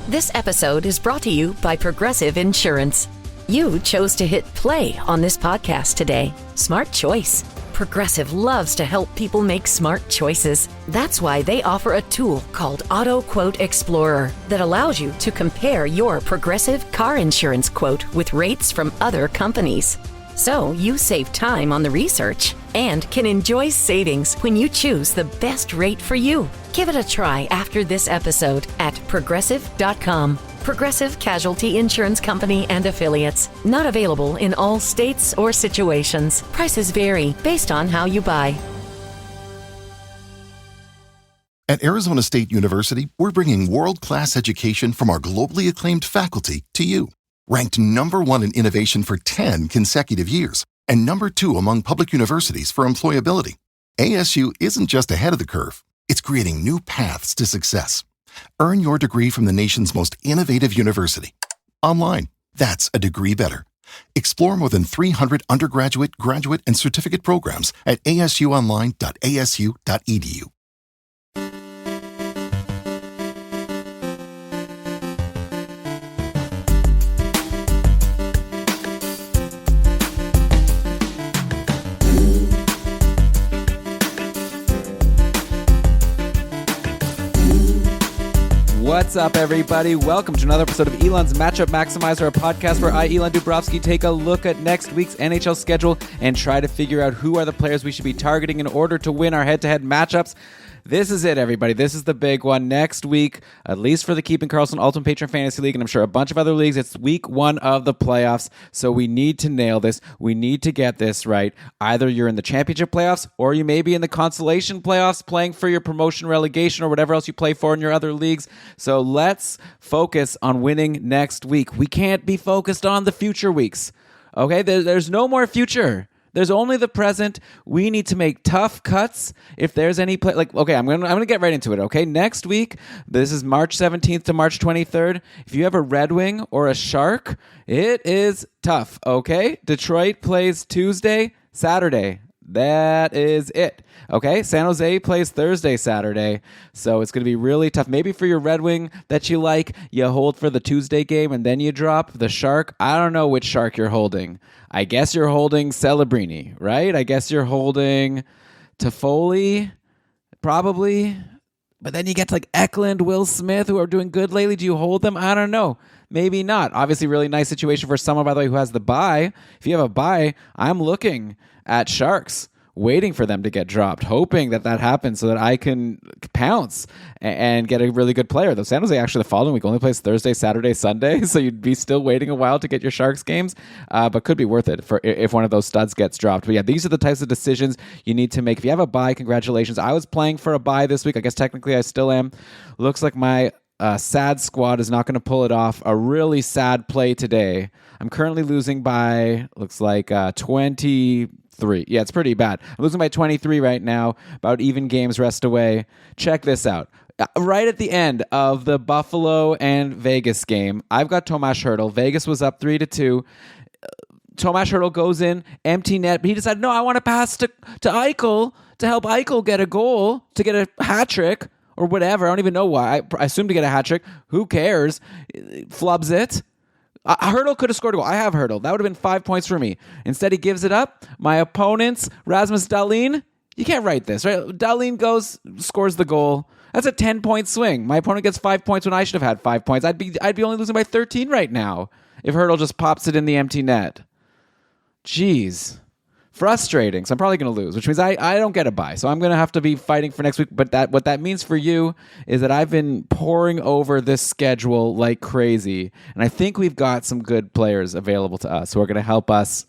This episode is brought to you by Progressive Insurance. You chose to hit play on this podcast today. Smart choice. Progressive loves to help people make smart choices. That's why they offer a tool called Auto Quote Explorer that allows you to compare your Progressive car insurance quote with rates from other companies. So you save time on the research and can enjoy savings when you choose the best rate for you. Give it a try after this episode at Progressive.com. Progressive Casualty Insurance Company and Affiliates. Not available in all states or situations. Prices vary based on how you buy. At Arizona State University, we're bringing world-class education from our globally acclaimed faculty to you. Ranked #1 in innovation for 10 consecutive years and #2 among public universities for employability. ASU isn't just ahead of the curve, it's creating new paths to success. Earn your degree from the nation's most innovative university. Online, that's a degree better. Explore more than 300 undergraduate, graduate, and certificate programs at asuonline.asu.edu. What's up, everybody? Welcome to another episode of Elan's Matchup Maximizer, a podcast where I, Elan Dubrovsky, take a look at next week's NHL schedule and try to figure out who are the players we should be targeting in order to win our head-to-head matchups. This is it, everybody. This is the big one. Next week, at least for the Keeping Karlsson Ultimate Patron Fantasy League, and I'm sure a bunch of other leagues, it's week 1 of the playoffs, so we need to nail this. We need to get this right. Either you're in the championship playoffs, or you may be in the consolation playoffs playing for your promotion, relegation, or whatever else you play for in your other leagues. So let's focus on winning next week. We can't be focused on the future weeks. Okay? There's no more future. There's only the present. We need to make tough cuts. If there's any play, okay, I'm gonna get right into it. Okay, next week, this is March 17th to March 23rd. If you have a Red Wing or a Shark, it is tough. Okay, Detroit plays Tuesday, Saturday. That is it. Okay, San Jose plays Thursday, Saturday. So it's going to be really tough. Maybe for your Red Wing that you like, you hold for the Tuesday game and then you drop the Shark. I don't know which Shark you're holding. I guess you're holding Celebrini, right? I guess you're holding Toffoli, probably. But then you get to like Eklund, Will Smith, who are doing good lately. Do you hold them? I don't know. Maybe not. Obviously, really nice situation for someone, by the way, who has the bye. If you have a bye, I'm looking at Sharks, waiting for them to get dropped, hoping that happens so that I can pounce and get a really good player. Though San Jose actually the following week only plays Thursday, Saturday, Sunday, so you'd be still waiting a while to get your Sharks games, but could be worth it for if one of those studs gets dropped. But yeah, these are the types of decisions you need to make. If you have a bye, congratulations. I was playing for a bye this week. I guess technically I still am. Looks like my sad squad is not going to pull it off. A really sad play today. I'm currently losing by, looks like 23. Yeah, it's pretty bad. I'm losing by 23 right now. About even games rest away. Check this out. Right at the end of the Buffalo and Vegas game, I've got Tomas Hertl. Vegas was up 3-2. Tomas Hertl goes in, empty net, but he decided, no, I want to pass to Eichel to help Eichel get a goal, to get a hat trick or whatever. I don't even know why. I assume to get a hat trick. Who cares? Flubs it. Hertl could have scored a goal. I have Hertl. That would have been 5 points for me. Instead, he gives it up. My opponent's Rasmus Dahlin. You can't write this, right? Dahlin goes, scores the goal. That's a 10-point swing. My opponent gets 5 points when I should have had 5 points. I'd be only losing by 13 right now if Hertl just pops it in the empty net. Jeez. Frustrating. So I'm probably going to lose, which means I don't get a bye. So I'm going to have to be fighting for next week. But what that means for you is that I've been poring over this schedule like crazy. And I think we've got some good players available to us who are going to help us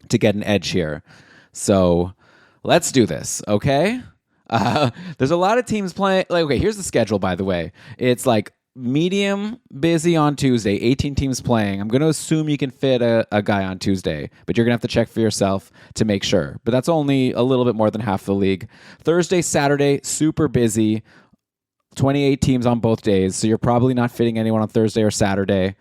to get an edge here. So let's do this, okay? There's a lot of teams playing. Okay, here's the schedule, by the way. It's like medium busy on Tuesday, 18 teams playing. I'm going to assume you can fit a guy on Tuesday, but you're going to have to check for yourself to make sure. But that's only a little bit more than half the league. Thursday, Saturday, super busy. 28 teams on both days, so you're probably not fitting anyone on Thursday or Saturday.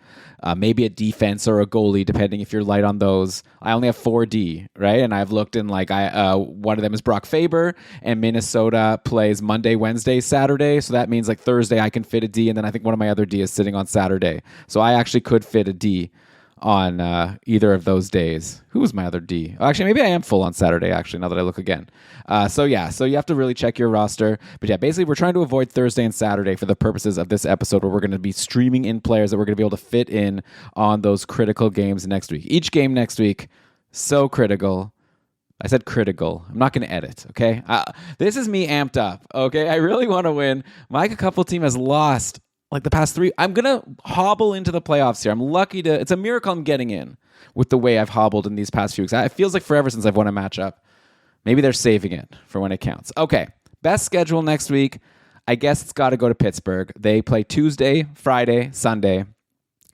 Maybe a defense or a goalie, depending if you're light on those. I only have 4D, right? And I've looked in one of them is Brock Faber, and Minnesota plays Monday, Wednesday, Saturday. So that means like Thursday I can fit a D, and then I think one of my other D is sitting on Saturday. So I actually could fit a D on either of those days. Who was my other D? Oh, actually, maybe I am full on Saturday, actually, now that I look again. So you have to really check your roster. But yeah, basically, we're trying to avoid Thursday and Saturday for the purposes of this episode, where we're going to be streaming in players that we're going to be able to fit in on those critical games next week. Each game next week, so critical. I said critical. I'm not going to edit, okay? This is me amped up, okay? I really want to win. My couple team has lost like the past 3. I'm going to hobble into the playoffs here. I'm lucky it's a miracle I'm getting in with the way I've hobbled in these past few weeks. It feels like forever since I've won a matchup. Maybe they're saving it for when it counts. Okay, best schedule next week. I guess it's got to go to Pittsburgh. They play Tuesday, Friday, Sunday.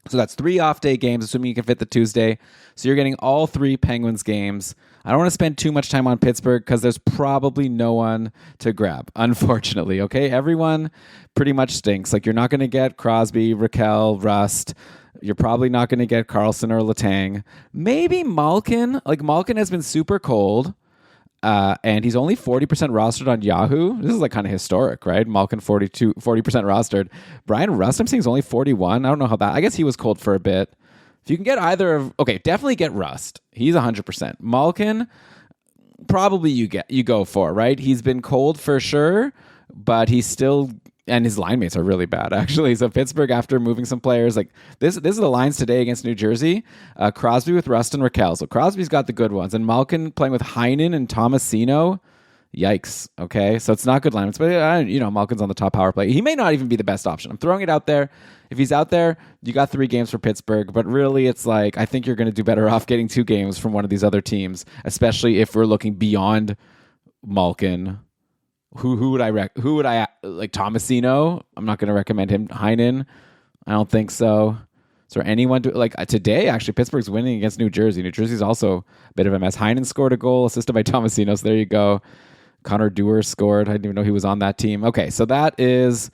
So that's 3 off-day games, assuming you can fit the Tuesday. So you're getting all 3 Penguins games. I don't want to spend too much time on Pittsburgh because there's probably no one to grab, unfortunately, okay? Everyone pretty much stinks. Like, you're not going to get Crosby, Raquel, Rust. You're probably not going to get Carlson or Letang. Maybe Malkin. Like, Malkin has been super cold. And he's only 40% rostered on Yahoo. This is like kind of historic, right? Malkin 40% rostered. Brian Rust, I'm seeing, is only 41. I don't know how that. I guess he was cold for a bit. If you can get either of, okay, definitely get Rust. He's 100%. Malkin, probably you go for, right? He's been cold for sure, but he's still, and his line mates are really bad, actually. So Pittsburgh, after moving some players, like this is the lines today against New Jersey. Crosby with Rust and Raquel. So Crosby's got the good ones. And Malkin playing with Heinen and Tomasino. Yikes. Okay. So it's not good lines. But, Malkin's on the top power play. He may not even be the best option. I'm throwing it out there. If he's out there, you got 3 games for Pittsburgh. But really, it's like, I think you're going to do better off getting 2 games from one of these other teams, especially if we're looking beyond Malkin. Who would I like? Tomasino? I'm not going to recommend him. Heinen? I don't think so. Is there anyone today? Actually, Pittsburgh's winning against New Jersey. New Jersey's also a bit of a mess. Heinen scored a goal, assisted by Tomasino. So there you go. Connor Dewar scored. I didn't even know he was on that team. Okay, so that is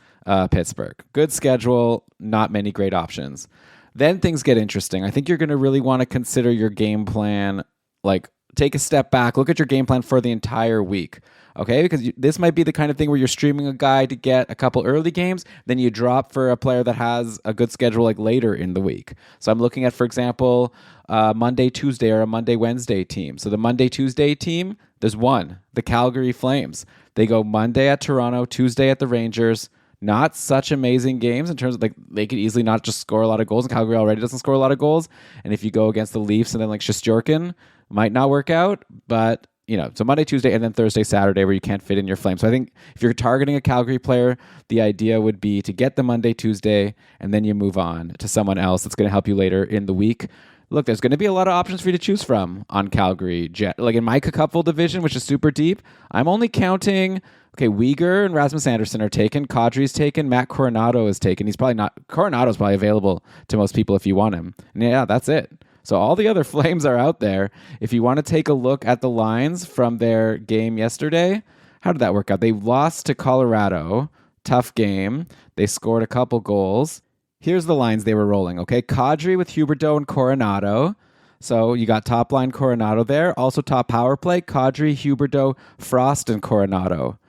Pittsburgh. Good schedule. Not many great options. Then things get interesting. I think you're going to really want to consider your game plan. Like, take a step back. Look at your game plan for the entire week. Okay, because this might be the kind of thing where you're streaming a guy to get a couple early games, then you drop for a player that has a good schedule like later in the week. So I'm looking at, for example, Monday, Tuesday, or a Monday, Wednesday team. So the Monday, Tuesday team, there's one, the Calgary Flames. They go Monday at Toronto, Tuesday at the Rangers. Not such amazing games in terms of, like, they could easily not just score a lot of goals, and Calgary already doesn't score a lot of goals. And if you go against the Leafs and then like Shesterkin, might not work out, but so Monday, Tuesday, and then Thursday, Saturday, where you can't fit in your Flames. So I think if you're targeting a Calgary player, the idea would be to get the Monday, Tuesday, and then you move on to someone else that's going to help you later in the week. Look, there's going to be a lot of options for you to choose from on Calgary. Like in my Cupful division, which is super deep, I'm only counting, Uyghur and Rasmus Anderson are taken. Kadri's taken. Matt Coronado is taken. Coronado's probably available to most people if you want him. And yeah, that's it. So all the other Flames are out there. If you want to take a look at the lines from their game yesterday, how did that work out? They lost to Colorado. Tough game. They scored a couple goals. Here's the lines they were rolling, okay? Kadri with Huberdeau and Coronado. So you got top line Coronado there. Also top power play, Kadri, Huberdeau, Frost, and Coronado.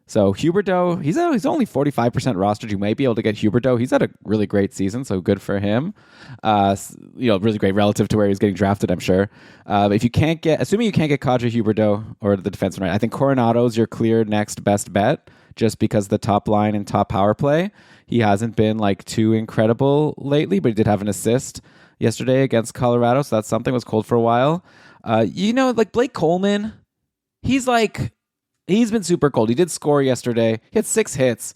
So Huberdeau, he's only 45% rostered. You may be able to get Huberdeau. He's had a really great season, so good for him. Really great relative to where he's getting drafted, I'm sure. But if you can't get, assuming you can't get Kadri, Huberdeau, or the defenseman, right? I think Coronado's your clear next best bet, just because the top line and top power play. He hasn't been like too incredible lately, but he did have an assist yesterday against Colorado, so that's something. Was cold for a while. Like Blake Coleman, he's been super cold. He did score yesterday. He had 6 hits.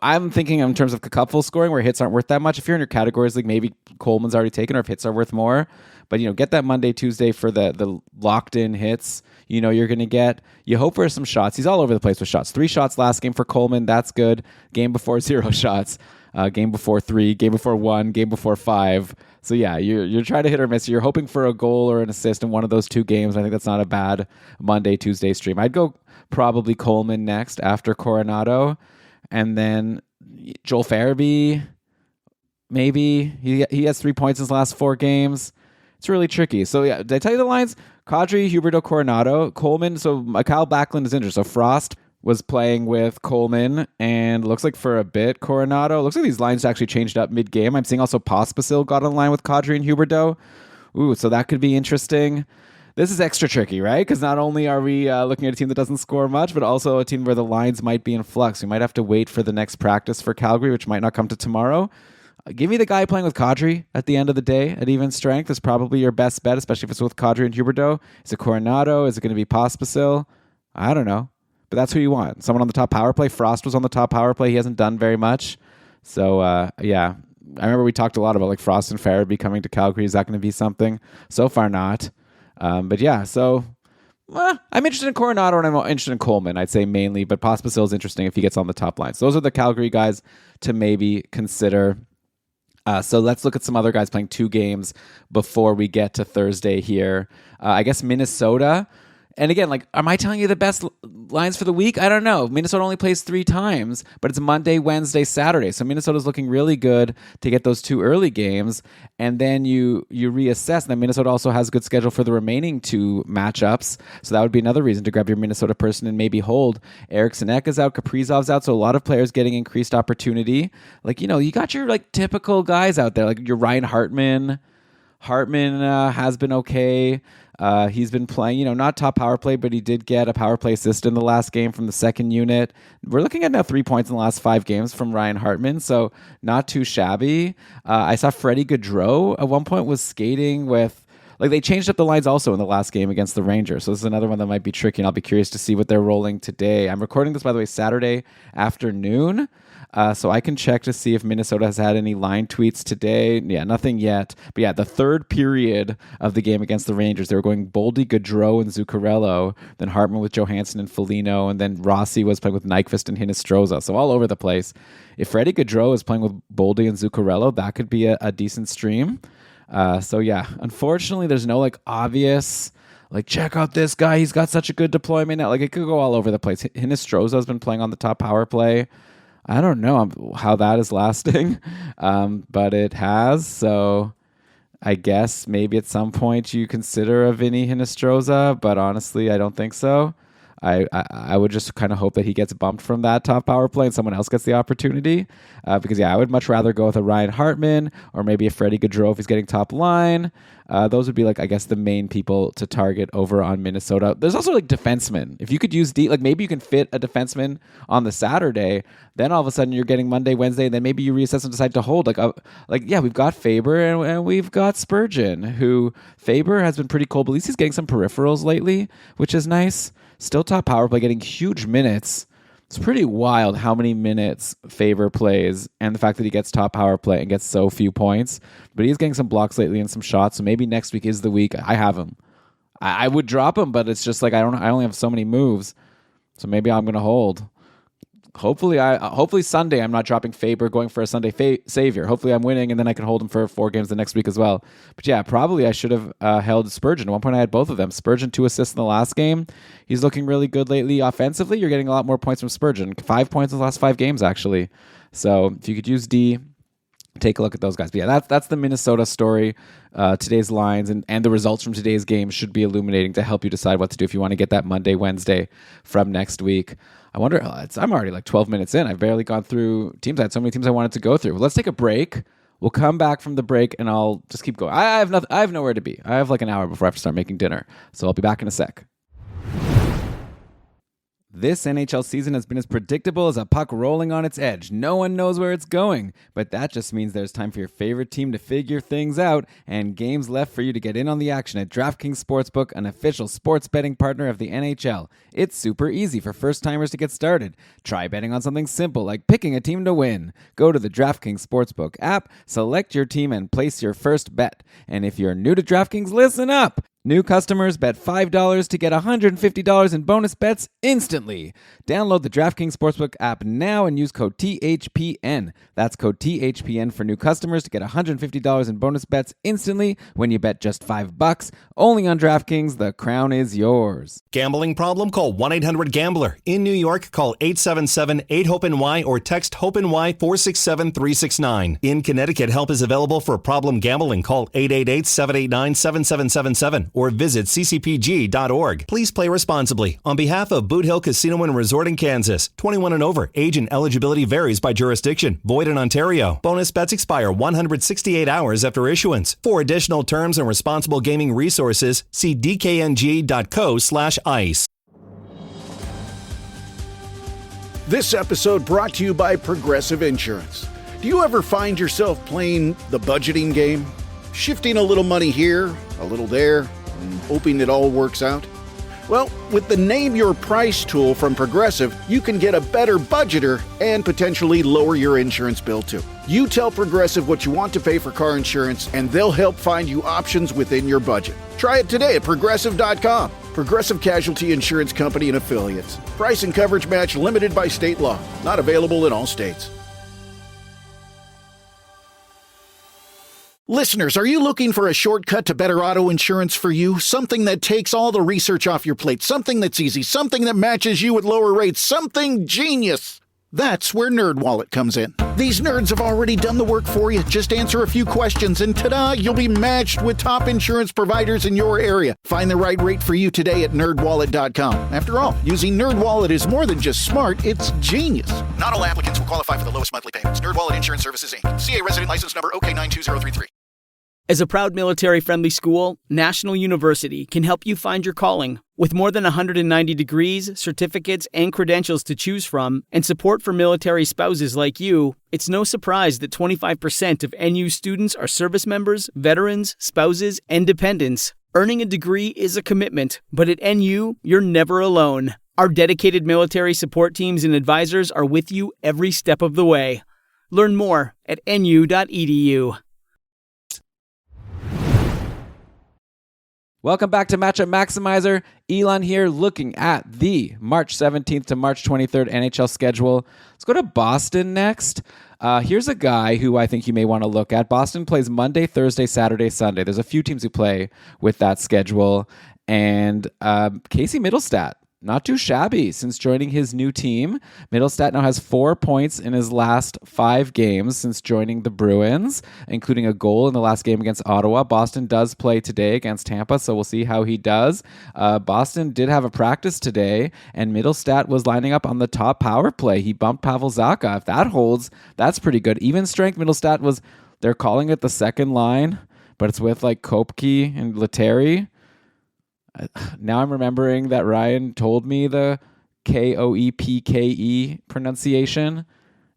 I'm thinking in terms of Cupful scoring where hits aren't worth that much. If you're in your categories, like maybe Coleman's already taken, or if hits are worth more. But, get that Monday, Tuesday for the locked-in hits. You're going to get. You hope for some shots. He's all over the place with shots. 3 shots last game for Coleman. That's good. Game before 0 shots. Game before 3. Game before 1. Game before 5. So, yeah, you're trying to hit or miss. You're hoping for a goal or an assist in one of those 2 games. I think that's not a bad Monday, Tuesday stream. I'd go probably Coleman next after Coronado. And then Joel Farabee, maybe. He has 3 points in his last 4 games. It's really tricky. So, yeah, did I tell you the lines? Kadri, Huberdeau, Coronado, Coleman. So, Kyle Backlund is injured. So, Frost was playing with Coleman, and looks like for a bit, Coronado. Looks like these lines actually changed up mid-game. I'm seeing also Pospisil got on line with Kadri and Huberdeau. Ooh, so that could be interesting. This is extra tricky, right? Because not only are we looking at a team that doesn't score much, but also a team where the lines might be in flux. We might have to wait for the next practice for Calgary, which might not come to tomorrow. Give me the guy playing with Kadri at the end of the day at even strength is probably your best bet, especially if it's with Kadri and Huberdeau. Is it Coronado? Is it going to be Pospisil? I don't know. But that's who you want. Someone on the top power play. Frost was on the top power play. He hasn't done very much. So, yeah. I remember we talked a lot about like Frost and Farabee coming to Calgary. Is that going to be something? So far, not. But yeah, so I'm interested in Coronado and I'm interested in Coleman, I'd say mainly. But Pospisil is interesting if he gets on the top line. So those are the Calgary guys to maybe consider. So let's look at some other guys playing 2 games before we get to Thursday here. I guess Minnesota. And again, like, am I telling you the best lines for the week? I don't know. Minnesota only plays 3 times, but it's Monday, Wednesday, Saturday. So Minnesota's looking really good to get those 2 early games. And then you reassess. And then Minnesota also has a good schedule for the remaining 2 matchups. So that would be another reason to grab your Minnesota person and maybe hold. Eriksson Ek is out. Kaprizov's out. So a lot of players getting increased opportunity. Like, you know, you got your like typical guys out there. Like your Ryan Hartman. Hartman has been okay. He's been playing, you know, not top power play, but he did get a power play assist in the last game from the second unit. We're looking at now 3 points in the last 5 games from Ryan Hartman, so not too shabby. I saw Freddie Gaudreau at one point was skating with, like, they changed up the lines also in the last game against the Rangers, so this is another one that might be tricky, and I'll be curious to see what they're rolling today. I'm recording this, by the way, Saturday afternoon. So I can check to see if Minnesota has had any line tweets today. Yeah, nothing yet. But yeah, the third period of the game against the Rangers, they were going Boldy, Gaudreau, and Zuccarello. Then Hartman with Johansson and Foligno. And then Rossi was playing with Nyquist and Hinestroza. So all over the place. If Freddie Gaudreau is playing with Boldy and Zuccarello, that could be a decent stream. So yeah, unfortunately, there's no like obvious, like, check out this guy. He's got such a good deployment now. Like, it could go all over the place. Hinestroza has been playing on the top power play. I don't know how that is lasting, but it has. So I guess maybe at some point you consider a Vinny Hinestroza, but honestly, I don't think so. I would just kind of hope that he gets bumped from that top power play and someone else gets the opportunity. Because, yeah, I would much rather go with a Ryan Hartman or maybe a Freddie Gaudreau if he's getting top line. Those would be, like, I guess the main people to target over on Minnesota. There's also, like, defensemen. If you could use like, maybe you can fit a defenseman on the Saturday. Then all of a sudden you're getting Monday, Wednesday, and then maybe you reassess and decide to hold. Yeah, we've got Faber and we've got Spurgeon, who Faber has been pretty cool, but at least he's getting some peripherals lately, which is nice. Still top power play, getting huge minutes. It's pretty wild how many minutes Faber plays and the fact that he gets top power play and gets so few points. But he's getting some blocks lately and some shots, so maybe next week is the week. I have him. I would drop him, but it's just like I only have so many moves. So maybe I'm going to hold. Hopefully Sunday I'm not dropping Faber going for a Sunday savior. Hopefully I'm winning and then I can hold him for 4 games the next week as well. But yeah, probably I should have held Spurgeon. At one point I had both of them. Spurgeon 2 assists in the last game. He's looking really good lately offensively. You're getting a lot more points from Spurgeon. 5 points in the last 5 games actually. So if you could use D, take a look at those guys. But yeah, that's the Minnesota story. Today's lines and the results from today's game should be illuminating to help you decide what to do if you want to get that Monday, Wednesday from next week. I wonder, I'm already like 12 minutes in. I've barely gone through teams. I had so many teams I wanted to go through. Let's take a break. We'll come back from the break and I'll just keep going. I have nowhere to be. I have like an hour before I have to start making dinner. So I'll be back in a sec. This NHL season has been as predictable as a puck rolling on its edge. No one knows where it's going, but that just means there's time for your favorite team to figure things out and games left for you to get in on the action at DraftKings Sportsbook, an official sports betting partner of the NHL. It's super easy for first-timers to get started. Try betting on something simple like picking a team to win. Go to the DraftKings Sportsbook app, select your team, and place your first bet. And if you're new to DraftKings, listen up! New customers bet $5 to get $150 in bonus bets instantly. Download the DraftKings Sportsbook app now and use code THPN. That's code THPN for new customers to get $150 in bonus bets instantly when you bet just $5. Only on DraftKings, the crown is yours. Gambling problem? Call 1-800-GAMBLER. In New York, call 877-8-HOPE-NY or text HOPE-NY 467-369. In Connecticut, help is available for problem gambling. Call 888-789-7777 or visit ccpg.org. Please play responsibly. On behalf of Boot Hill Casino and Resort in Kansas, 21 and over. Age and eligibility varies by jurisdiction. Void in Ontario. Bonus bets expire 168 hours after issuance. For additional terms and responsible gaming resources, see dkng.co/ice. This episode brought to you by Progressive Insurance. Do you ever find yourself playing the budgeting game? Shifting a little money here, a little there, and hoping it all works out? Well, with the Name Your Price tool from Progressive, you can get a better budgeter and potentially lower your insurance bill too. You tell Progressive what you want to pay for car insurance, and they'll help find you options within your budget. Try it today at Progressive.com. Progressive Casualty Insurance Company and Affiliates. Price and coverage match limited by state law. Not available in all states. Listeners, are you looking for a shortcut to better auto insurance for you? Something that takes all the research off your plate, something that's easy, something that matches you with lower rates, something genius. That's where NerdWallet comes in. These nerds have already done the work for you. Just answer a few questions and ta-da, you'll be matched with top insurance providers in your area. Find the right rate for you today at nerdwallet.com. After all, using NerdWallet is more than just smart, it's genius. Not all applicants will qualify for the lowest monthly payments. NerdWallet Insurance Services, Inc. CA resident license number OK92033. As a proud military-friendly school, National University can help you find your calling. With more than 190 degrees, certificates, and credentials to choose from, and support for military spouses like you, it's no surprise that 25% of NU students are service members, veterans, spouses, and dependents. Earning a degree is a commitment, but at NU, you're never alone. Our dedicated military support teams and advisors are with you every step of the way. Learn more at nu.edu. Welcome back to Matchup Maximizer. Elan here, looking at the March 17th to March 23rd NHL schedule. Let's go to Boston next. Here's a guy who I think you may want to look at. Boston plays Monday, Thursday, Saturday, Sunday. There's a few teams who play with that schedule. And Casey Middlestat, not too shabby since joining his new team. Middlestat now has 4 points in his last 5 games since joining the Bruins, including a goal in the last game against Ottawa. Boston does play today against Tampa, so we'll see how he does. Boston did have a practice today, and Middlestat was lining up on the top power play. He bumped Pavel Zacha. If that holds, that's pretty good. Even strength Middlestat was, they're calling it the second line, but it's with like Kopke and Letteri. Now I'm remembering that Ryan told me the Koepke pronunciation,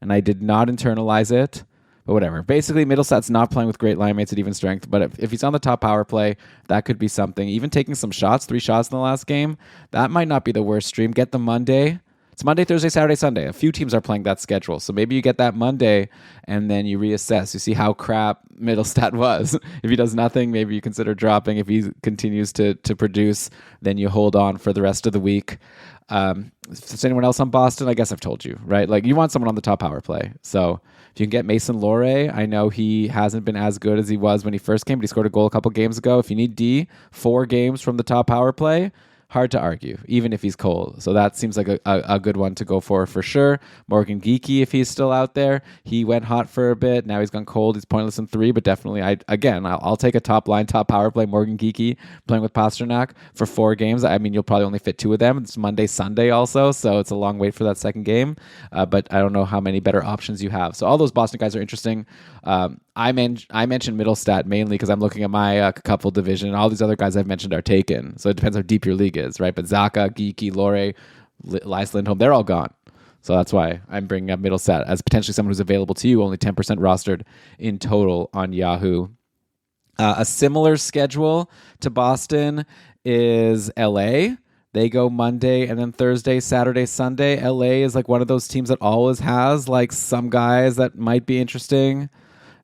and I did not internalize it, but whatever. Basically, Middlestat's not playing with great line mates at even strength, but if he's on the top power play, that could be something. Even taking some shots, 3 shots in the last game, that might not be the worst stream. Get the Monday. It's Monday, Thursday, Saturday, Sunday. A few teams are playing that schedule. So maybe you get that Monday and then you reassess. You see how crap Middlestat was. If he does nothing, maybe you consider dropping. If he continues to produce, then you hold on for the rest of the week. Is anyone else on Boston? I guess I've told you, right? Like you want someone on the top power play. So if you can get Mason Lohrei, I know he hasn't been as good as he was when he first came, but he scored a goal a couple games ago. If you need D, 4 games from the top power play, hard to argue, even if he's cold. So that seems like a good one to go for sure. Morgan Geekie, if he's still out there. He went hot for a bit. Now he's gone cold. He's pointless in 3, but definitely, I'll take a top line, top power play, Morgan Geekie playing with Pasternak for 4 games. I mean, you'll probably only fit 2 of them. It's Monday, Sunday also, so it's a long wait for that second game. But I don't know how many better options you have. So all those Boston guys are interesting. I mentioned Middlestat mainly because I'm looking at my couple division, and all these other guys I've mentioned are taken. So it depends how deep your league is, right? But Zacha, Geekie, Lohrei, Elias Lindholm, they're all gone. So that's why I'm bringing up Middlestat as potentially someone who's available to you, only 10% rostered in total on Yahoo. A similar schedule to Boston is LA. They go Monday and then Thursday, Saturday, Sunday. LA is like one of those teams that always has like some guys that might be interesting.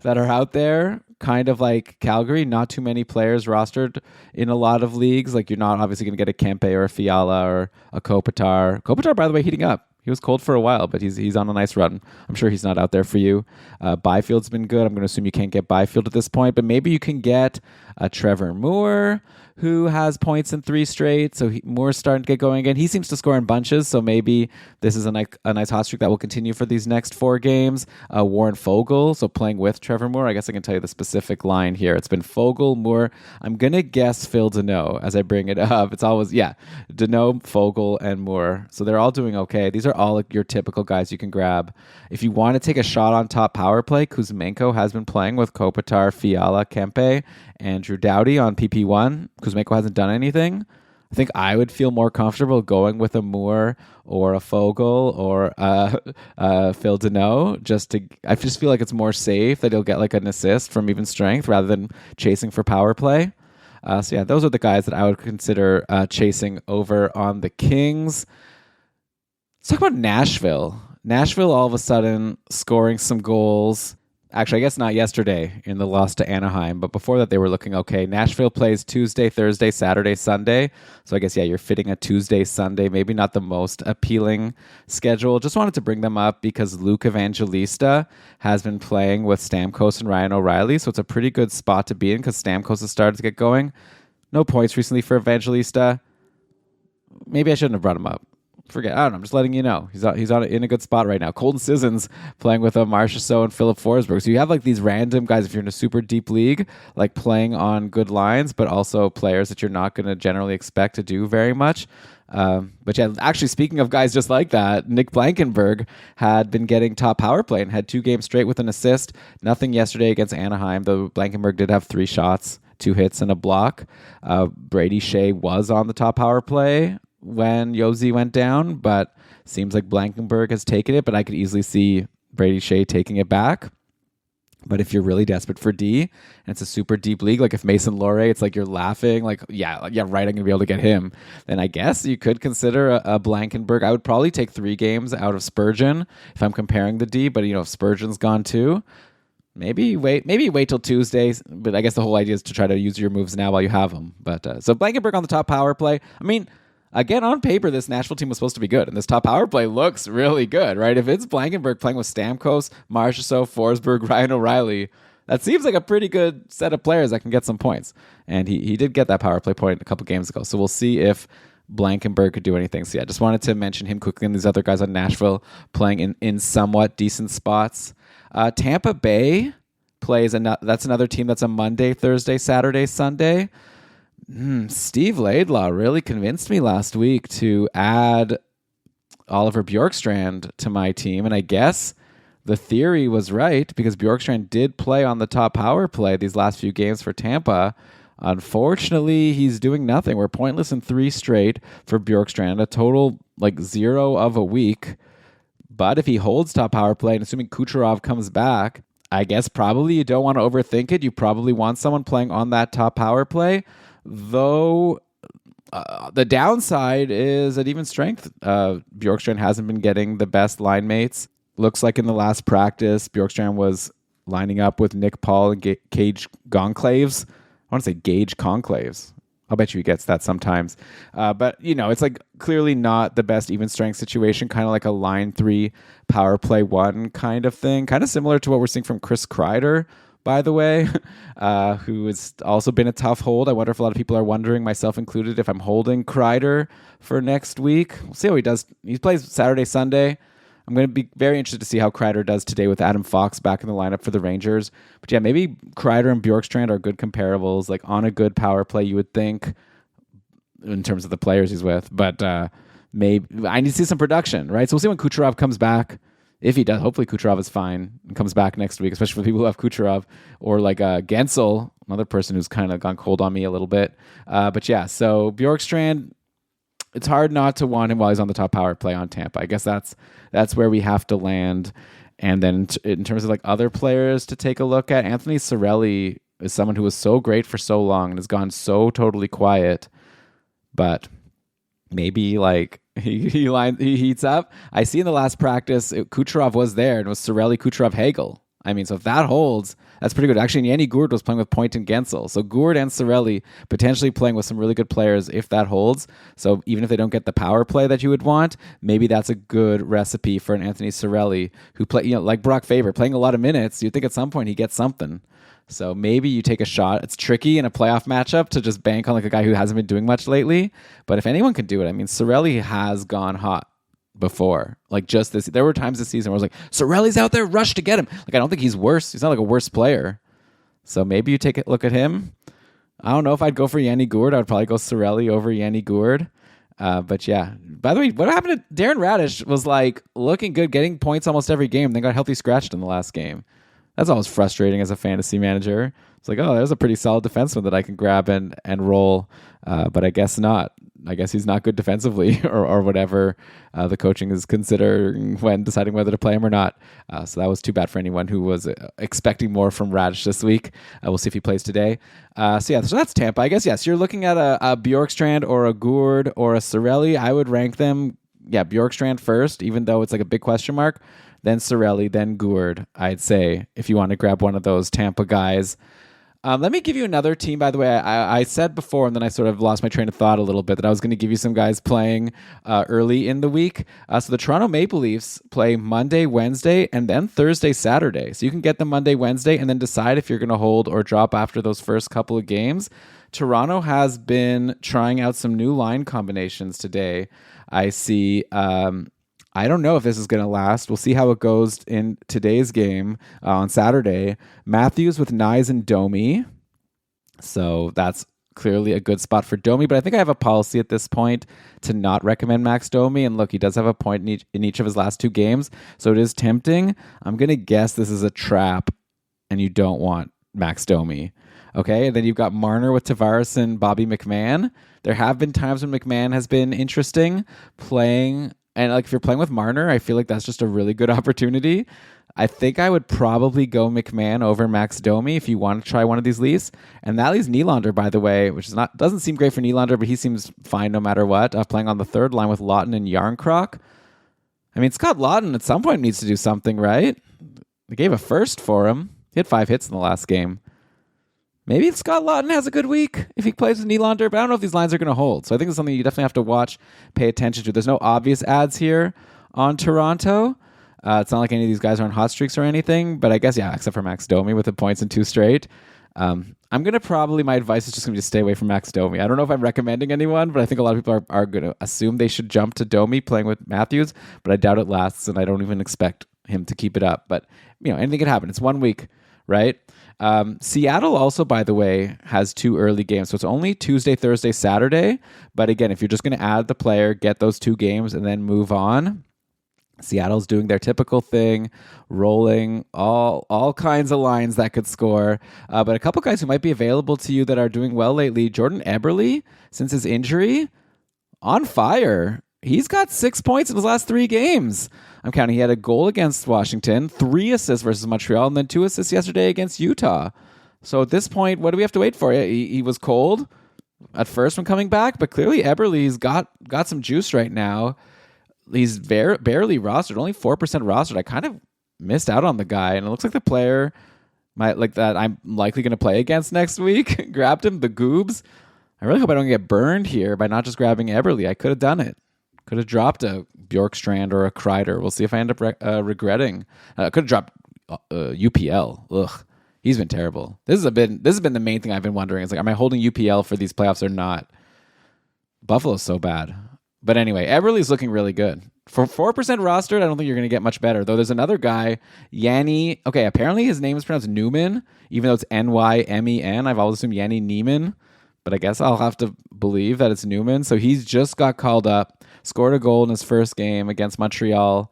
that are out there, kind of like Calgary, not too many players rostered in a lot of leagues. Like you're not obviously going to get a Kempe or a Fiala or a Kopitar. Kopitar, by the way, heating up. He was cold for a while, but he's on a nice run. I'm sure he's not out there for you. Byfield's been good. I'm going to assume you can't get Byfield at this point, but maybe you can get a Trevor Moore, who has points in 3 straight. So Moore's starting to get going again. He seems to score in bunches, so maybe this is a nice hot streak that will continue for these next 4 games. Warren Fogle, so playing with Trevor Moore. I guess I can tell you the specific line here. It's been Fogle, Moore. I'm going to guess Phil Deneau as I bring it up. It's always, Deneau, Fogle, and Moore. So they're all doing okay. These are all your typical guys you can grab. If you want to take a shot on top power play, Kuzmenko has been playing with Kopitar, Fiala, Kempe, and Drew Doughty on PP1. Kuzmenko hasn't done anything. I think I would feel more comfortable going with a Moore or a Fogle or Phil Deneau. I just feel like it's more safe that he'll get like an assist from even strength rather than chasing for power play. Those are the guys that I would consider chasing over on the Kings. Let's talk about Nashville. Nashville all of a sudden scoring some goals. Actually, I guess not yesterday in the loss to Anaheim, but before that they were looking okay. Nashville plays Tuesday, Thursday, Saturday, Sunday. So I guess, you're fitting a Tuesday, Sunday, maybe not the most appealing schedule. Just wanted to bring them up because Luke Evangelista has been playing with Stamkos and Ryan O'Reilly. So it's a pretty good spot to be in because Stamkos has started to get going. No points recently for Evangelista. Maybe I shouldn't have brought him up. I don't know. I'm just letting you know. He's in a good spot right now. Colton Sissons playing with Marchessault and Philip Forsberg. So you have like these random guys if you're in a super deep league, like playing on good lines, but also players that you're not going to generally expect to do very much. Actually speaking of guys just like that, Nick Blankenberg had been getting top power play and had 2 games straight with an assist. Nothing yesterday against Anaheim, though Blankenberg did have 3 shots, 2 hits and a block. Brady Shea was on the top power play when Josi went down, but seems like Blankenberg has taken it, but I could easily see Brady Shea taking it back. But if you're really desperate for D, and it's a super deep league, like if Mason Lohrei, it's like you're laughing, like, right, I'm going to be able to get him, then I guess you could consider a Blankenberg. I would probably take 3 games out of Spurgeon if I'm comparing the D, but if Spurgeon's gone too, maybe wait till Tuesday. But I guess the whole idea is to try to use your moves now while you have them. But so Blankenberg on the top power play. I mean, again, on paper, this Nashville team was supposed to be good, and this top power play looks really good, right? If it's Blankenberg playing with Stamkos, Marchessault, Forsberg, Ryan O'Reilly, that seems like a pretty good set of players that can get some points. And he did get that power play point a couple games ago, so we'll see if Blankenberg could do anything. So just wanted to mention him quickly and these other guys on Nashville playing in somewhat decent spots. Tampa Bay plays, that's another team that's a Monday, Thursday, Saturday, Sunday. Steve Laidlaw really convinced me last week to add Oliver Bjorkstrand to my team, and I guess the theory was right because Bjorkstrand did play on the top power play these last few games for Tampa. Unfortunately, he's doing nothing. We're pointless in 3 straight for Bjorkstrand, a total 0 of a week. But if he holds top power play, and assuming Kucherov comes back, I guess probably you don't want to overthink it. You probably want someone playing on that top power play. Though the downside is at even strength, Bjorkstrand hasn't been getting the best line mates. Looks like in the last practice, Bjorkstrand was lining up with Nick Paul and Gage Gonclaves. I want to say Gage Conclaves. I'll bet you he gets that sometimes. But, it's like clearly not the best even strength situation, kind of like a line 3 power play 1 kind of thing. Kind of similar to what we're seeing from Chris Kreider, by the way, who has also been a tough hold. I wonder if a lot of people are wondering, myself included, if I'm holding Kreider for next week. We'll see how he does. He plays Saturday, Sunday. I'm going to be very interested to see how Kreider does today with Adam Fox back in the lineup for the Rangers. But maybe Kreider and Bjorkstrand are good comparables, like on a good power play, you would think, in terms of the players he's with. But maybe I need to see some production, right? So we'll see when Kucherov comes back. If he does, hopefully Kucherov is fine and comes back next week, especially for people who have Kucherov, or like Gensel, another person who's kind of gone cold on me a little bit. So Bjorkstrand, it's hard not to want him while he's on the top power play on Tampa. I guess that's where we have to land. And then in terms of other players to take a look at, Anthony Cirelli is someone who was so great for so long and has gone so totally quiet, but maybe he heats up. I see in the last practice, Kucherov was there, and it was Cirelli, Kucherov, Hagel. I mean, so if that holds, that's pretty good. Actually, Yanni Gourde was playing with Point and Gensel. So Gourde and Cirelli potentially playing with some really good players if that holds. So even if they don't get the power play that you would want, maybe that's a good recipe for an Anthony Cirelli who play, like Brock Faber, playing a lot of minutes. You'd think at some point he gets something. So maybe you take a shot. It's tricky in a playoff matchup to just bank on like a guy who hasn't been doing much lately. But if anyone can do it, I mean, Cirelli has gone hot before. Like just this, there were times this season where I was like, Cirelli's out there, rush to get him. Like I don't think he's worse. He's not like a worse player. So maybe you take a look at him. I don't know if I'd go for Yanni Gourde. I would probably go Cirelli over Yanni Gourde. But yeah. By the way, what happened to Darren Radish was like looking good, getting points almost every game, then got healthy scratched in the last game. That's always frustrating as a fantasy manager. It's like, oh, there's a pretty solid defenseman that I can grab and roll. But I guess not. I guess he's not good defensively or whatever the coaching is considering when deciding whether to play him or not. So that was too bad for anyone who was expecting more from Radish this week. We'll see if he plays today. So that's Tampa. I guess, yes, you're looking at a Bjorkstrand or a Gourde or a Cirelli. I would rank them, Bjorkstrand first, even though it's like a big question mark. Then Cirelli, then Gourde, I'd say, if you want to grab one of those Tampa guys. Let me give you another team, by the way. I said before, and then I sort of lost my train of thought a little bit, that I was going to give you some guys playing early in the week. So the Toronto Maple Leafs play Monday, Wednesday, and then Thursday, Saturday. So you can get them Monday, Wednesday, and then decide if you're going to hold or drop after those first couple of games. Toronto has been trying out some new line combinations today. I see... I don't know if this is going to last. We'll see how it goes in today's game on Saturday. Matthews with Nyes and Domi. So that's clearly a good spot for Domi. But I think I have a policy at this point to not recommend Max Domi. And look, he does have a point in each of his last two games. So it is tempting. I'm going to guess this is a trap and you don't want Max Domi. Okay, and then you've got Marner with Tavares and Bobby McMahon. There have been times when McMahon has been interesting playing. And like if you're playing with Marner, I feel like that's just a really good opportunity. I think I would probably go McMahon over Max Domi if you want to try one of these Leafs. And that leaves Nylander, by the way, which doesn't seem great for Nylander, but he seems fine no matter what. Playing on the third line with Lawton and Yarncroc. I mean, Scott Lawton at some point needs to do something, right? They gave a first for him. He had 5 hits in the last game. Maybe Scott Lawton has a good week if he plays with Nylander, but I don't know if these lines are going to hold. So I think it's something you definitely have to watch, pay attention to. There's no obvious ads here on Toronto. It's not like any of these guys are on hot streaks or anything, but I guess, except for Max Domi with the points in 2 straight. I'm going to my advice is just going to be to stay away from Max Domi. I don't know if I'm recommending anyone, but I think a lot of people are going to assume they should jump to Domi playing with Matthews, but I doubt it lasts, and I don't even expect him to keep it up. But, anything could happen. It's 1 week, right? Seattle also, by the way, has 2 early games. So it's only Tuesday, Thursday, Saturday. But again, if you're just going to add the player, get those 2 games, and then move on, Seattle's doing their typical thing, rolling all kinds of lines that could score. But a couple guys who might be available to you that are doing well lately, Jordan Eberle, since his injury, on fire. He's got 6 points in his last 3 games. I'm counting. He had a goal against Washington, 3 assists versus Montreal, and then 2 assists yesterday against Utah. So at this point, what do we have to wait for? He was cold at first when coming back, but clearly Eberle's got some juice right now. He's barely rostered, only 4% rostered. I kind of missed out on the guy, and it looks like the player that I'm likely going to play against next week grabbed him, the Goobs. I really hope I don't get burned here by not just grabbing Eberle. I could have done it. Could have dropped a Bjorkstrand or a Kreider. We'll see if I end up regretting. Could have dropped UPL. Ugh, he's been terrible. This has been the main thing I've been wondering. It's like, am I holding UPL for these playoffs or not? Buffalo's so bad. But anyway, Eberle's looking really good. For 4% rostered, I don't think you're going to get much better. Though there's another guy, Yanni. Okay, apparently his name is pronounced Newman, even though it's Nymen. I've always assumed Yanni Neiman. But I guess I'll have to believe that it's Newman. So he's just got called up, scored a goal in his first game against Montreal.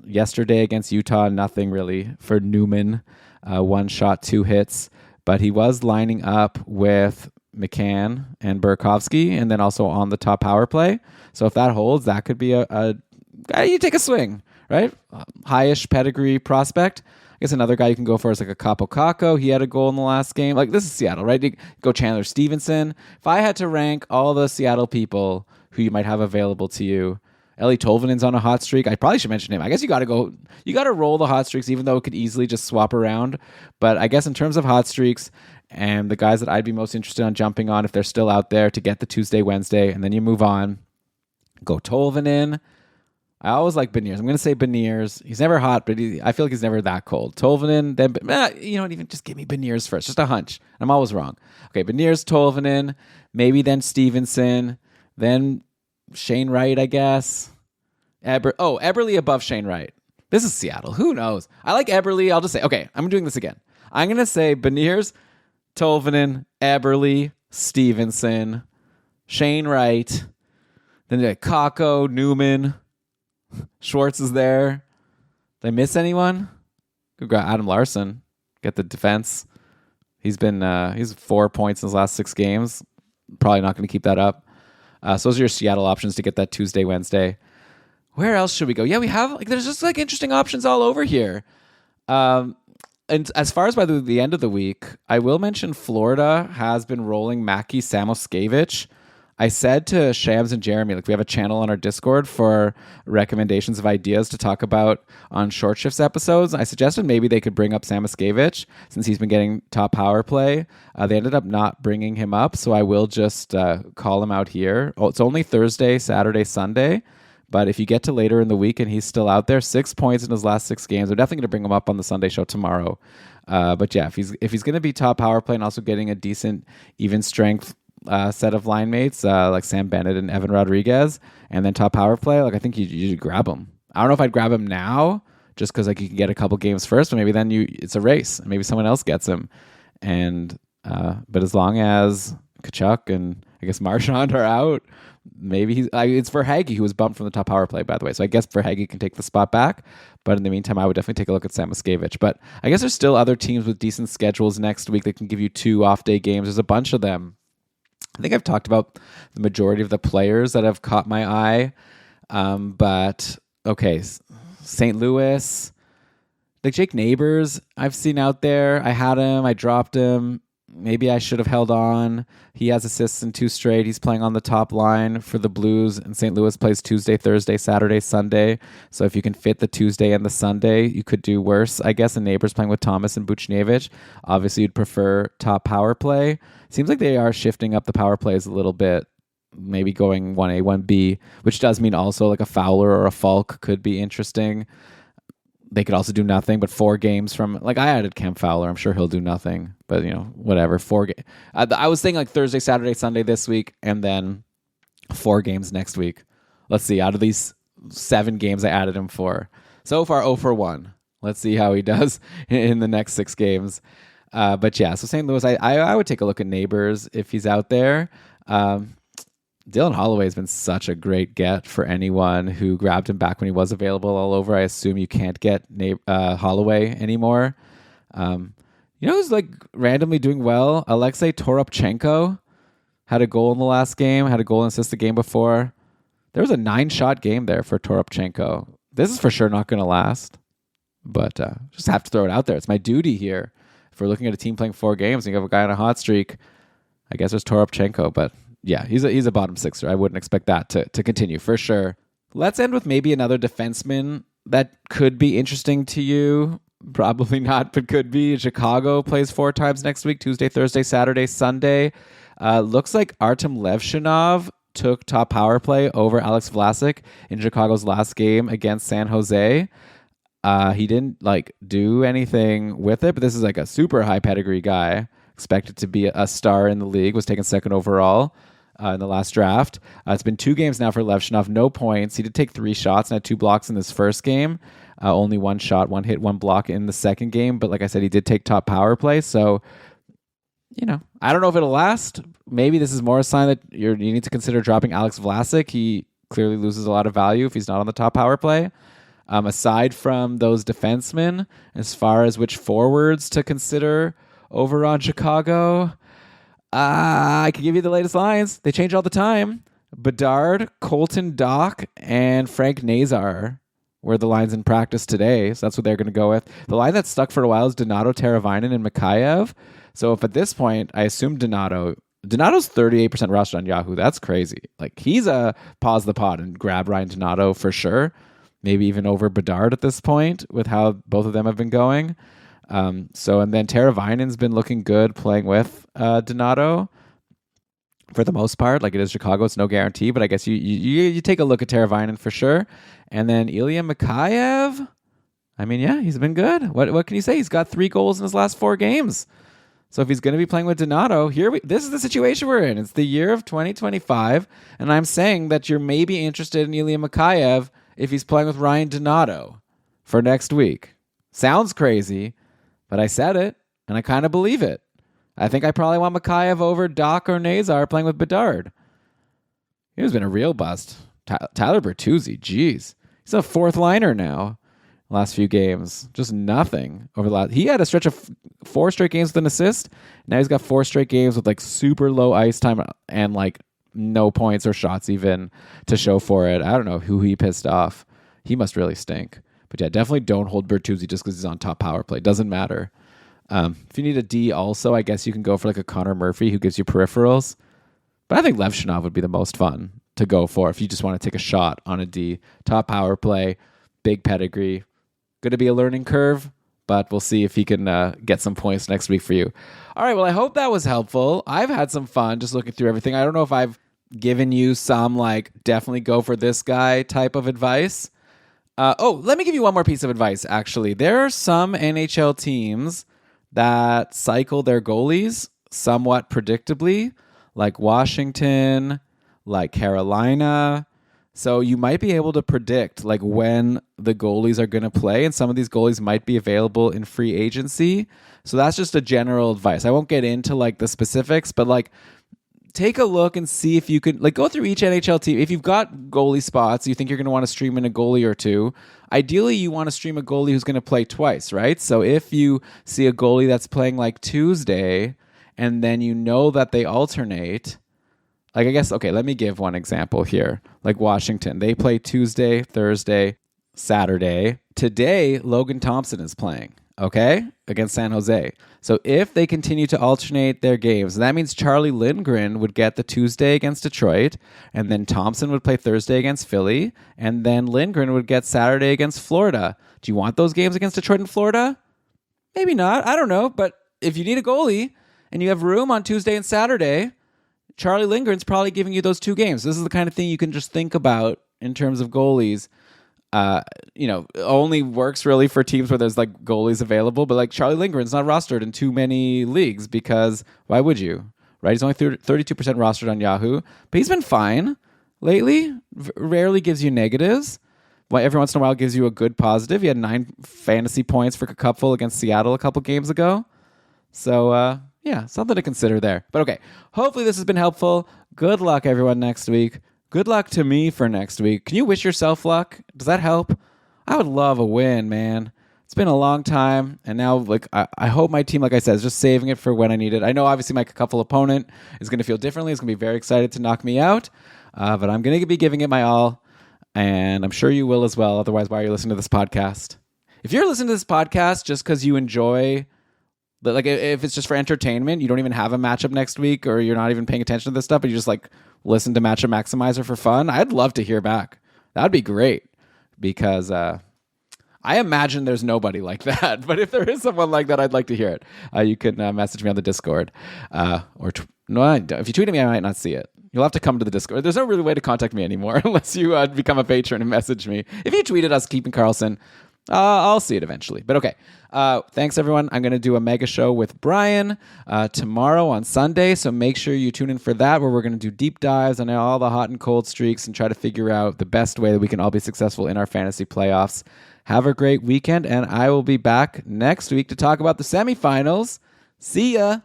Yesterday against Utah, nothing really for Newman. 1 shot, 2 hits. But he was lining up with McCann and Burakovsky, and then also on the top power play. So if that holds, that could be a guy you take a swing, right? Highish pedigree prospect. I guess another guy you can go for is like a Capo Caco. He had a goal in the last game. Like, this is Seattle, right? You go Chandler Stevenson. If I had to rank all the Seattle people who you might have available to you, Ellie Tolvanen's on a hot streak. I probably should mention him. I guess you got to roll the hot streaks, even though it could easily just swap around. But I guess in terms of hot streaks and the guys that I'd be most interested in jumping on if they're still out there to get the Tuesday, Wednesday, and then you move on, go Tolvanen. I always like Beniers. I'm going to say Beniers. He's never hot, but I feel like he's never that cold. Tolvanen, then, you know what, even just give me Beniers first. Just a hunch. I'm always wrong. Okay, Beniers, Tolvanen, maybe then Stevenson, then Shane Wright, I guess. Eberle above Shane Wright. This is Seattle. Who knows? I like Eberle. I'll just say, okay, I'm doing this again. I'm going to say Beniers, Tolvanen, Eberle, Stevenson, Shane Wright, then Kakko, Newman, Schwartz is there. Did I miss anyone? Good guy, Adam Larson. Get the defense. He's 4 points in his last 6 games. Probably not going to keep that up. So those are your Seattle options to get that Tuesday, Wednesday. Where else should we go? Yeah, we have there's just interesting options all over here. And as far as by the end of the week, I will mention Florida has been rolling Mackie Samoskevich. I said to Shams and Jeremy, we have a channel on our Discord for recommendations of ideas to talk about on short shifts episodes. I suggested maybe they could bring up Samoskevich since he's been getting top power play. They ended up not bringing him up, so I will just call him out here. It's only Thursday, Saturday, Sunday. But if you get to later in the week and he's still out there, 6 points in his last 6 games, I'm definitely going to bring him up on the Sunday show tomorrow. But yeah, if he's going to be top power play and also getting a decent even strength set of line mates like Sam Bennett and Evan Rodriguez, and then top power play, I think you should grab him. I don't know if I'd grab him now just because you can get a couple games first, but maybe then it's a race. Maybe someone else gets him. And but as long as Kachuk and I guess Marchand are out, maybe it's Verhaeghe who was bumped from the top power play, by the way. So I guess Verhaeghe can take the spot back. But in the meantime, I would definitely take a look at Samoskevich. But I guess there's still other teams with decent schedules next week that can give you 2 off-day games. There's a bunch of them. I think I've talked about the majority of the players that have caught my eye. But, okay, St. Louis, Jake Neighbors I've seen out there. I had him. I dropped him. Maybe I should have held on. He has assists in 2 straight. He's playing on the top line for the Blues, and St. Louis plays Tuesday, Thursday, Saturday, Sunday. So if you can fit the Tuesday and the Sunday, you could do worse, I guess. And Neighbors playing with Thomas and Buchnevich. Obviously, you'd prefer top power play. Seems like they are shifting up the power plays a little bit, maybe going 1A, 1B, which does mean also a Fowler or a Falk could be interesting. They could also do nothing, but 4 games from, I added Cam Fowler. I'm sure he'll do nothing, but, whatever. 4 games. I was thinking Thursday, Saturday, Sunday this week, and then 4 games next week. Let's see. Out of these 7 games I added him for. So far, 0 for 1. Let's see how he does in the next 6 games. But yeah, so St. Louis, I would take a look at Neighbors if he's out there. Dylan Holloway has been such a great get for anyone who grabbed him back when he was available all over. I assume you can't get Holloway anymore. Who's randomly doing well? Alexei Toropchenko had a goal in the last game, had a goal and assist the game before. There was a 9-shot game there for Toropchenko. This is for sure not going to last, but just have to throw it out there. It's my duty here. If we're looking at a team playing 4 games and you have a guy on a hot streak, I guess there's Toropchenko, but yeah, he's a bottom 6er. I wouldn't expect that to continue for sure. Let's end with maybe another defenseman that could be interesting to you. Probably not, but could be. Chicago plays 4 times next week, Tuesday, Thursday, Saturday, Sunday. Looks like Artem Levshinov took top power play over Alex Vlasic in Chicago's last game against San Jose. He didn't do anything with it, but this is a super high pedigree guy. Expected to be a star in the league, was taken 2nd overall in the last draft. It's been 2 games now for Levshinov, no points. He did take 3 shots and had 2 blocks in this first game. Only 1 shot, 1 hit, 1 block in the second game. But like I said, he did take top power play. So, I don't know if it'll last. Maybe this is more a sign that you need to consider dropping Alex Vlasic. He clearly loses a lot of value if he's not on the top power play. Aside from those defensemen, as far as which forwards to consider over on Chicago, I can give you the latest lines. They change all the time. Bedard, Colton Dock, and Frank Nazar were the lines in practice today. So that's what they're going to go with. The line that's stuck for a while is Donato Teravainen and Mikheyev. So if at this point, I assume Donato Donato's 38% rostered on Yahoo. That's crazy. Like, he's a pause the pod and grab Ryan Donato for sure. Maybe even over Bedard at this point with how both of them have been going. And then Tara Vinan's been looking good playing with Donato for the most part. Like, it is Chicago, it's no guarantee, but I guess you take a look at Tara Vinan for sure. And then Ilya Mikheyev, I mean, yeah, he's been good. What can you say? He's got 3 goals in his last 4 games. So if he's going to be playing with Donato, this is the situation we're in. It's the year of 2025, and I'm saying that you're maybe interested in Ilya Mikheyev if he's playing with Ryan Donato for next week. Sounds crazy, but I said it, and I kind of believe it. I think I probably want Mikheyev over Doc or Nazar playing with Bedard. He's been a real bust. Tyler Bertuzzi, geez. He's a 4th liner now. Last few games, just nothing over the last. He had a stretch of 4 straight games with an assist. Now he's got 4 straight games with like super low ice time and like no points or shots even to show for it. I don't know who he pissed off. He must really stink. But yeah, definitely don't hold Bertuzzi just because he's on top power play. Doesn't matter. If you need a D also, I guess you can go for like a Connor Murphy who gives you peripherals. But I think Levshunov would be the most fun to go for if you just want to take a shot on a D. Top power play, big pedigree. Going to be a learning curve, but we'll see if he can get some points next week for you. All right, well, I hope that was helpful. I've had some fun just looking through everything. I don't know if I've given you some, like, definitely go for this guy type of advice. Let me give you one more piece of advice, actually. There are some NHL teams that cycle their goalies somewhat predictably, like Washington, like Carolina. So you might be able to predict like when the goalies are going to play, and some of these goalies might be available in free agency. So that's just a general advice. I won't get into like the specifics, but like take a look and see if you can like go through each NHL team. If you've got goalie spots, you think you're going to want to stream in a goalie or two. Ideally, you want to stream a goalie who's going to play twice, right? So if you see a goalie that's playing like Tuesday and then you know that they alternate, like, I guess, okay, let me give one example here. Like Washington, they play Tuesday, Thursday, Saturday. Today, Logan Thompson is playing, okay, against San Jose. So if they continue to alternate their games, that means Charlie Lindgren would get the Tuesday against Detroit, and then Thompson would play Thursday against Philly, and then Lindgren would get Saturday against Florida. Do you want those games against Detroit and Florida? Maybe not. I don't know. But if you need a goalie and you have room on Tuesday and Saturday, Charlie Lindgren's probably giving you those 2 games. This is the kind of thing you can just think about in terms of goalies. Only works really for teams where there's like goalies available, but like Charlie Lindgren's not rostered in too many leagues because why would you, right? He's only 32% rostered on Yahoo, but he's been fine lately. Rarely gives you negatives. Every once in a while gives you a good positive. He had 9 fantasy points for a cupful against Seattle a couple games ago. So, yeah, something to consider there. But okay, hopefully this has been helpful. Good luck, everyone, next week. Good luck to me for next week. Can you wish yourself luck? Does that help? I would love a win, man. It's been a long time, and now like I hope my team, like I said, is just saving it for when I need it. I know obviously my couple opponent is going to feel differently. He's going to be very excited to knock me out, but I'm going to be giving it my all, and I'm sure you will as well. Otherwise, why are you listening to this podcast? If you're listening to this podcast just because you enjoy, like if it's just for entertainment, you don't even have a matchup next week, or you're not even paying attention to this stuff, but you just like listen to Matchup Maximizer for fun, I'd love to hear back. That'd be great, because I imagine there's nobody like that. But if there is someone like that, I'd like to hear it. You can message me on the Discord. If you tweet at me, I might not see it. You'll have to come to the Discord. There's no really way to contact me anymore unless you become a patron and message me. If you tweeted us, Keeping Carlson, I'll see it eventually. But okay. Thanks, everyone. I'm going to do a mega show with Brian tomorrow on Sunday, so make sure you tune in for that, where we're going to do deep dives on all the hot and cold streaks and try to figure out the best way that we can all be successful in our fantasy playoffs. Have a great weekend, and I will be back next week to talk about the semifinals. See ya!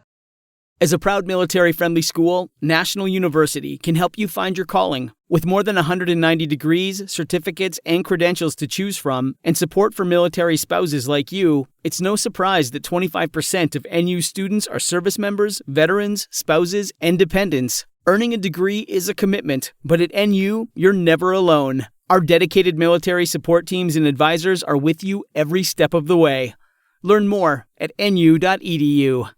As a proud military-friendly school, National University can help you find your calling. With more than 190 degrees, certificates, and credentials to choose from, and support for military spouses like you, it's no surprise that 25% of NU students are service members, veterans, spouses, and dependents. Earning a degree is a commitment, but at NU, you're never alone. Our dedicated military support teams and advisors are with you every step of the way. Learn more at nu.edu.